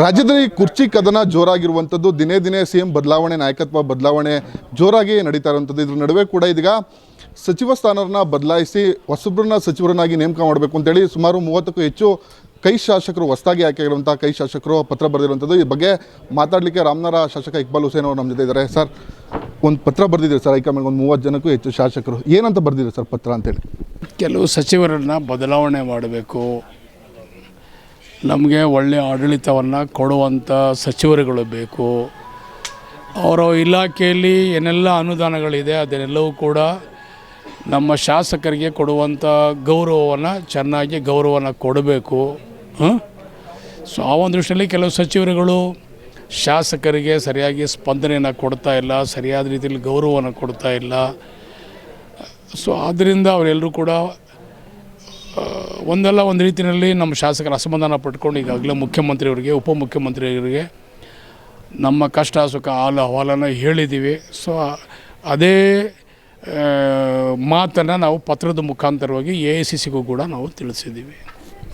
ರಾಜ್ಯದಲ್ಲಿ ಕುರ್ಚಿ ಕದನ ಜೋರಾಗಿರುವಂಥದ್ದು, ದಿನೇ ದಿನೇ ಸಿಎಂ ಬದಲಾವಣೆ, ನಾಯಕತ್ವ ಬದಲಾವಣೆ ಜೋರಾಗಿ ನಡೀತಾ ಇರುವಂಥದ್ದು. ಇದ್ರ ನಡುವೆ ಕೂಡ ಇದೀಗ ಸಚಿವ ಸ್ಥಾನವನ್ನು ಬದಲಾಯಿಸಿ ಹೊಸಬ್ರನ್ನ ಸಚಿವರನ್ನಾಗಿ ನೇಮಕ ಮಾಡಬೇಕು ಅಂತೇಳಿ ಸುಮಾರು 30ಕ್ಕೂ ಹೆಚ್ಚು ಕೈ ಶಾಸಕರು, ಹೊಸದಾಗಿ ಆಯ್ಕೆಯಾಗಿರುವಂಥ ಕೈ ಶಾಸಕರು ಪತ್ರ ಬರೆದಿರುವಂಥದ್ದು. ಈ ಬಗ್ಗೆ ಮಾತಾಡಲಿಕ್ಕೆ ರಾಮನಗರ ಶಾಸಕ ಇಕ್ಬಾಲ್ ಹುಸೇನ್ ಅವರು ನಮ್ಮ ಜೊತೆ ಇದ್ದಾರೆ. ಸರ್, ಒಂದು ಪತ್ರ ಬರೆದಿದ್ದೀರಿ ಸರ್ ಹೈಕಮಾಂಡ್ಗೆ, ಒಂದು 30 ಜನಕ್ಕೂ ಹೆಚ್ಚು ಶಾಸಕರು. ಏನಂತ ಬರೆದಿದ್ದಾರೆ ಸರ್ ಪತ್ರ ಅಂತೇಳಿ? ಕೆಲವು ಸಚಿವರನ್ನು ಬದಲಾವಣೆ ಮಾಡಬೇಕು, ನಮಗೆ ಒಳ್ಳೆಯ ಆಡಳಿತವನ್ನು ಕೊಡುವಂಥ ಸಚಿವರುಗಳು ಬೇಕು, ಅವರ ಇಲಾಖೆಯಲ್ಲಿ ಏನೆಲ್ಲ ಅನುದಾನಗಳಿದೆ ಅದನ್ನೆಲ್ಲವೂ ಕೂಡ ನಮ್ಮ ಶಾಸಕರಿಗೆ ಕೊಡುವಂಥ ಗೌರವವನ್ನು ಚೆನ್ನಾಗಿ ಕೊಡಬೇಕು. ಸೊ ಆ ಒಂದು ದೃಷ್ಟಿಯಲ್ಲಿ ಕೆಲವು ಸಚಿವರುಗಳು ಶಾಸಕರಿಗೆ ಸರಿಯಾಗಿ ಸ್ಪಂದನೆಯನ್ನು ಕೊಡ್ತಾ ಇಲ್ಲ, ಸರಿಯಾದ ರೀತಿಯಲ್ಲಿ ಗೌರವವನ್ನು ಕೊಡ್ತಾ ಇಲ್ಲ. ಸೊ ಆದ್ದರಿಂದ ಅವರೆಲ್ಲರೂ ಕೂಡ ಒಂದಲ್ಲ ಒಂದು ರೀತಿಯಲ್ಲಿ ನಮ್ಮ ಶಾಸಕರ ಅಸಮಾಧಾನ ಪಟ್ಕೊಂಡು ಈಗಾಗಲೇ ಮುಖ್ಯಮಂತ್ರಿಯವರಿಗೆ, ಉಪಮುಖ್ಯಮಂತ್ರಿಯವರಿಗೆ ನಮ್ಮ ಕಷ್ಟ ಸುಖ ಅಹವಾಲನ್ನು ಹೇಳಿದ್ದೀವಿ. ಸೊ ಅದೇ ಮಾತನ್ನು ನಾವು ಪತ್ರದ ಮುಖಾಂತರವಾಗಿ AICCಗೂ ಕೂಡ ನಾವು ತಿಳಿಸಿದ್ದೀವಿ.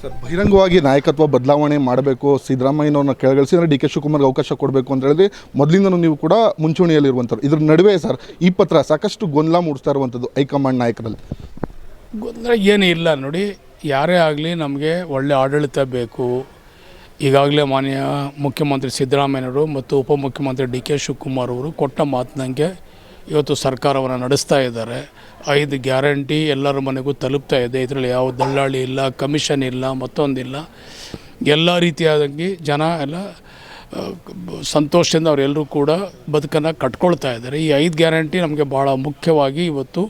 ಸರ್, ಬಹಿರಂಗವಾಗಿ ನಾಯಕತ್ವ ಬದಲಾವಣೆ ಮಾಡಬೇಕು, ಸಿದ್ದರಾಮಯ್ಯನವ್ರನ್ನ ಕೆಳಗಿಳಿಸಿ ಅಂದರೆ DK ಶಿವಕುಮಾರ್ಗೆ ಅವಕಾಶ ಕೊಡಬೇಕು ಅಂತ ಹೇಳಿದ್ರೆ ಮೊದಲಿಂದನೂ ನೀವು ಕೂಡ ಮುಂಚೂಣಿಯಲ್ಲಿರುವಂಥವ್ರು. ಇದ್ರ ನಡುವೆ ಸರ್ ಈ ಪತ್ರ ಸಾಕಷ್ಟು ಗೊಂದಲ ಮೂಡಿಸ್ತಾ ಇರುವಂಥದ್ದು ಹೈಕಮಾಂಡ್ ನಾಯಕರಲ್ಲಿ. ಗೊಂದಲ ಏನೂ ಇಲ್ಲ ನೋಡಿ, ಯಾರೇ ಆಗಲಿ ನಮಗೆ ಒಳ್ಳೆಯ ಆಡಳಿತ ಬೇಕು. ಈಗಾಗಲೇ ಮಾನ್ಯ ಮುಖ್ಯಮಂತ್ರಿ ಸಿದ್ದರಾಮಯ್ಯನವರು ಮತ್ತು ಉಪಮುಖ್ಯಮಂತ್ರಿ DK ಶಿವಕುಮಾರ್ ಅವರು ಕೊಟ್ಟ ಮಾತಿನಂಗೆ ಇವತ್ತು ಸರ್ಕಾರವನ್ನು ನಡೆಸ್ತಾ ಇದ್ದಾರೆ. 5 ಗ್ಯಾರಂಟಿ ಎಲ್ಲರ ಮನೆಗೂ ತಲುಪ್ತಾ ಇದೆ. ಇದರಲ್ಲಿ ಯಾವ ದಳ್ಳಾಳಿ ಇಲ್ಲ, ಕಮಿಷನ್ ಇಲ್ಲ, ಮತ್ತೊಂದಿಲ್ಲ. ಎಲ್ಲ ರೀತಿಯಾದಂಗೆ ಜನ ಎಲ್ಲ ಸಂತೋಷದಿಂದ ಅವರೆಲ್ಲರೂ ಕೂಡ ಬದುಕನ್ನು ಕಟ್ಕೊಳ್ತಾ ಇದ್ದಾರೆ. ಈ 5 ಗ್ಯಾರಂಟಿ ನಮಗೆ ಭಾಳ ಮುಖ್ಯವಾಗಿ ಇವತ್ತು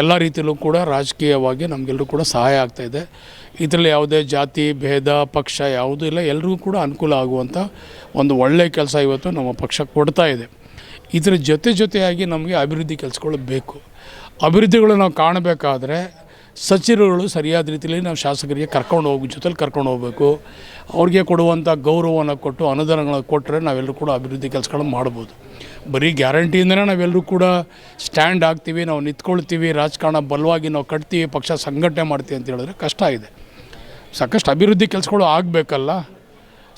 ಎಲ್ಲ ರೀತಿಯಲ್ಲೂ ಕೂಡ ರಾಜಕೀಯವಾಗಿ ನಮಗೆಲ್ಲರೂ ಕೂಡ ಸಹಾಯ ಆಗ್ತಾಯಿದೆ. ಇದರಲ್ಲಿ ಯಾವುದೇ ಜಾತಿ ಭೇದ ಪಕ್ಷ ಯಾವುದೂ ಇಲ್ಲ, ಎಲ್ಲರಿಗೂ ಕೂಡ ಅನುಕೂಲ ಆಗುವಂಥ ಒಂದು ಒಳ್ಳೆಯ ಕೆಲಸ ಇವತ್ತು ನಮ್ಮ ಪಕ್ಷ ಕೊಡ್ತಾ ಇದೆ. ಇದರ ಜೊತೆಯಾಗಿ ನಮಗೆ ಅಭಿವೃದ್ಧಿ ಕೆಲಸಗಳು ಬೇಕು. ಅಭಿವೃದ್ಧಿಗಳು ನಾವು ಕಾಣಬೇಕಾದ್ರೆ ಸಚಿವರುಗಳು ಸರಿಯಾದ ರೀತಿಯಲ್ಲಿ ನಾವು ಶಾಸಕರಿಗೆ ಜೊತೆಲಿ ಕರ್ಕೊಂಡು ಹೋಗಬೇಕು. ಅವ್ರಿಗೆ ಕೊಡುವಂಥ ಗೌರವವನ್ನು ಕೊಟ್ಟು ಅನುದಾನಗಳನ್ನು ಕೊಟ್ಟರೆ ನಾವೆಲ್ಲರೂ ಕೂಡ ಅಭಿವೃದ್ಧಿ ಕೆಲಸಗಳನ್ನು ಮಾಡ್ಬೋದು. ಬರೀ ಗ್ಯಾರಂಟಿಯಿಂದನೇ ನಾವೆಲ್ಲರೂ ಕೂಡ ಸ್ಟ್ಯಾಂಡ್ ಆಗ್ತೀವಿ, ನಾವು ನಿಂತ್ಕೊಳ್ತೀವಿ, ರಾಜಕಾರಣ ಬಲವಾಗಿ ನಾವು ಕಟ್ತೀವಿ, ಪಕ್ಷ ಸಂಘಟನೆ ಮಾಡ್ತೀವಿ ಅಂತ ಹೇಳಿದ್ರೆ ಕಷ್ಟ ಇದೆ. ಸಾಕಷ್ಟು ಅಭಿವೃದ್ಧಿ ಕೆಲಸಗಳು ಆಗಬೇಕಲ್ಲ.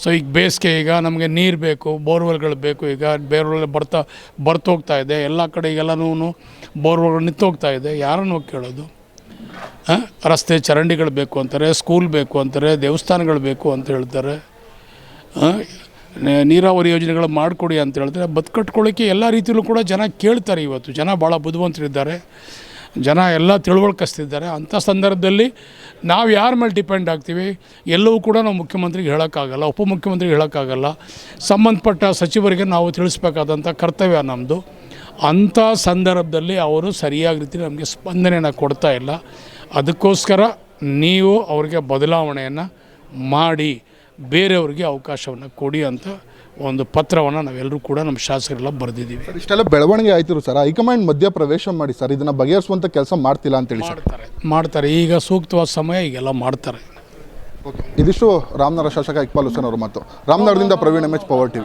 ಸೊ ಈಗ ಬೇಸಿಗೆ, ಈಗ ನಮಗೆ ನೀರು ಬೇಕು, ಬೋರ್ವೆಲ್ಗಳು ಬೇಕು. ಈಗ ಬೋರ್ವೆಲ್ ಬರ್ತೋಗ್ತಾ ಇದೆ ಎಲ್ಲ ಕಡೆ, ಈಗೆಲ್ಲನೂ ಬೋರ್ವೆಲ್ಗಳು ನಿಂತೋಗ್ತಾ ಇದೆ. ಯಾರನ್ನು ಹೋಗಿ ಕೇಳೋದು? ರಸ್ತೆ ಚರಂಡಿಗಳು ಬೇಕು ಅಂತಾರೆ, ಸ್ಕೂಲ್ ಬೇಕು ಅಂತಾರೆ, ದೇವಸ್ಥಾನಗಳು ಬೇಕು ಅಂತ ಹೇಳ್ತಾರೆ, ನೀರಾವರಿ ಯೋಜನೆಗಳು ಮಾಡಿಕೊಡಿ ಅಂತ ಹೇಳ್ತಾರೆ. ಬದುಕಟ್ಕೊಳ್ಳೋಕ್ಕೆ ಎಲ್ಲ ರೀತಿಯಲ್ಲೂ ಕೂಡ ಜನ ಕೇಳ್ತಾರೆ. ಇವತ್ತು ಜನ ಭಾಳ ಬುದ್ಧಿವಂತರಿದ್ದಾರೆ, ಜನ ಎಲ್ಲ ತಿಳುವಳಿಕಿಸ್ತಿದ್ದಾರೆ. ಅಂಥ ಸಂದರ್ಭದಲ್ಲಿ ನಾವು ಯಾರ ಮೇಲೆ ಡಿಪೆಂಡ್ ಆಗ್ತೀವಿ? ಎಲ್ಲವೂ ಕೂಡ ನಾವು ಮುಖ್ಯಮಂತ್ರಿಗೆ ಹೇಳೋಕ್ಕಾಗಲ್ಲ, ಉಪಮುಖ್ಯಮಂತ್ರಿಗೆ ಹೇಳೋಕ್ಕಾಗಲ್ಲ. ಸಂಬಂಧಪಟ್ಟ ಸಚಿವರಿಗೆ ನಾವು ತಿಳಿಸ್ಬೇಕಾದಂಥ ಕರ್ತವ್ಯ ನಮ್ಮದು. ಅಂಥ ಸಂದರ್ಭದಲ್ಲಿ ಅವರು ಸರಿಯಾದ ರೀತಿಯಲ್ಲಿ ನಮಗೆ ಸ್ಪಂದನೆಯನ್ನು ಕೊಡ್ತಾ ಇಲ್ಲ. ಅದಕ್ಕೋಸ್ಕರ ನೀವು ಅವರಿಗೆ ಬದಲಾವಣೆಯನ್ನು ಮಾಡಿ ಬೇರೆಯವ್ರಿಗೆ ಅವಕಾಶವನ್ನು ಕೊಡಿ ಅಂತ ಒಂದು ಪತ್ರವನ್ನು ನಾವೆಲ್ಲರೂ ಕೂಡ ನಮ್ಮ ಶಾಸಕರೆಲ್ಲ ಬರೆದಿದ್ದೀವಿ. ಇಷ್ಟೆಲ್ಲ ಬೆಳವಣಿಗೆ ಆಯ್ತಿರು ಸರ್, ಹೈಕಮಾಂಡ್ ಮಧ್ಯ ಪ್ರವೇಶ ಮಾಡಿ ಸರ್ ಇದನ್ನು ಬಗೆಹರಿಸುವಂಥ ಕೆಲಸ ಮಾಡ್ತಿಲ್ಲ ಅಂತೇಳಿ ಮಾಡ್ತಾರೆ. ಈಗ ಸೂಕ್ತವಾದ ಸಮಯ ಈಗೆಲ್ಲ ಮಾಡ್ತಾರೆ. ಓಕೆ, ಇದಿಷ್ಟು ರಾಮನಗರ ಶಾಸಕ ಇಕ್ಬಾಲ್ ಹುಸೇನ್ ಅವರ ಮಾತು. ರಾಮನಗರದಿಂದ ಪ್ರವೀಣ್ MH, ಪವರ್ TV.